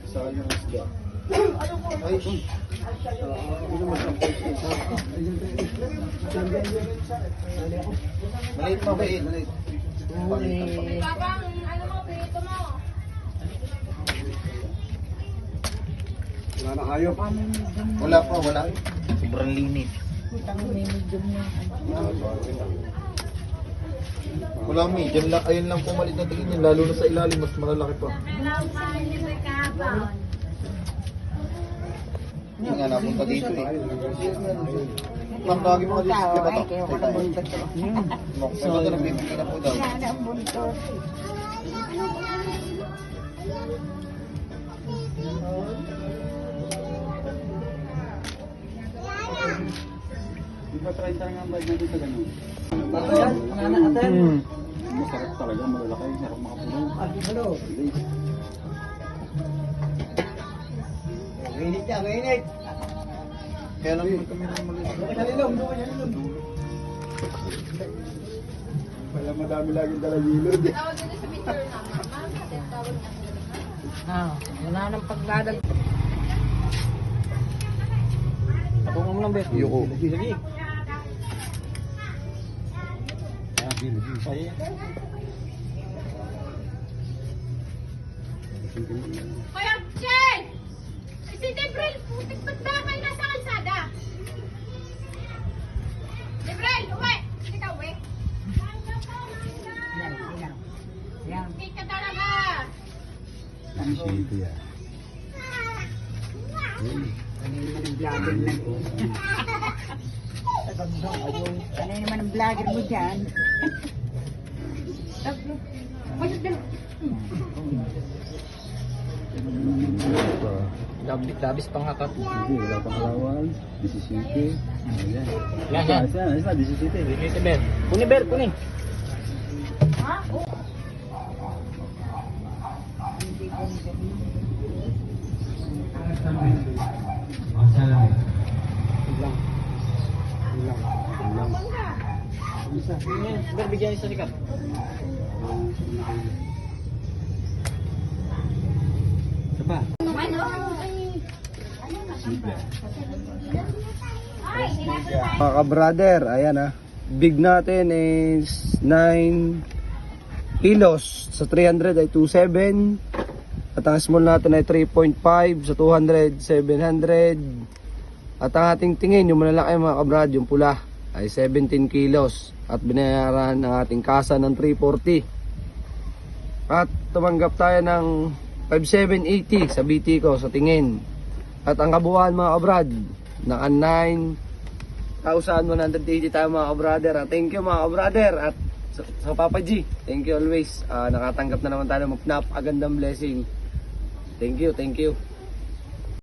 Sayang ang isda. Ay, maliit pa ba eh? Maliit. Babang, ano mo, prito mo? Wala na hayop. Wala pa, wala. Sobrang linis. Wala medium lang, ayun lang po maliit na tingin yan, lalo na sa ilalim, mas malalaki pa. Kailangan ni Rekaba. Hindi nga napunta dito eh. Ma'am, tawagin mo ka dito sa bato. Sa bato nagbibigay na po daw. Di ba 30 nga ba dito sa ganun? Masarap talaga, malalaki, sarap makapuno. Mainit niya, mainit. Kaya lang po kami ng maliit. Wala madami laging dalagilod eh. Tawag nila sa picture na, ma'am. Tawag niya. Wala nang pagladag. Ako mo lang, Beth. Yuko. Lagi. Saya. Kuya Chen! Si Debrel, putik ba't ba kayo nasa kalsada? Debrel, uwi! Hindi ka uwi. Hindi ka talaga. Sisito yan. Ano naman ang vlogger mo dyan? Dabis pang hakat. Hindi, wala pang halawan. 17. Ayan. Yan. Ayos na, 17. Dito, Ber. Kuni, Ber, kuni. Ber, bigyan isa sikat. Isa pa. Ano? Ay, Mga ka-brother, ayan ah. Big natin is 9 kilos. Sa 300 ay 2.7. At ang small natin ay 3.5. Sa 200, 700. At ang ating tingin, yung malalaki mga ka-brad, yung pula, ay 17 kilos. At binayaran ng ating kasa ng 340. At tumanggap tayo ng 5,780 sa BT ko sa tingin. At ang kabuuan mga kabrad, naka 9,180 tayo mga kabrader. Thank you mga kabrader. At sa Papa G, thank you always. Nakatanggap na naman tayo ng napakagandang blessing. Thank you, thank you.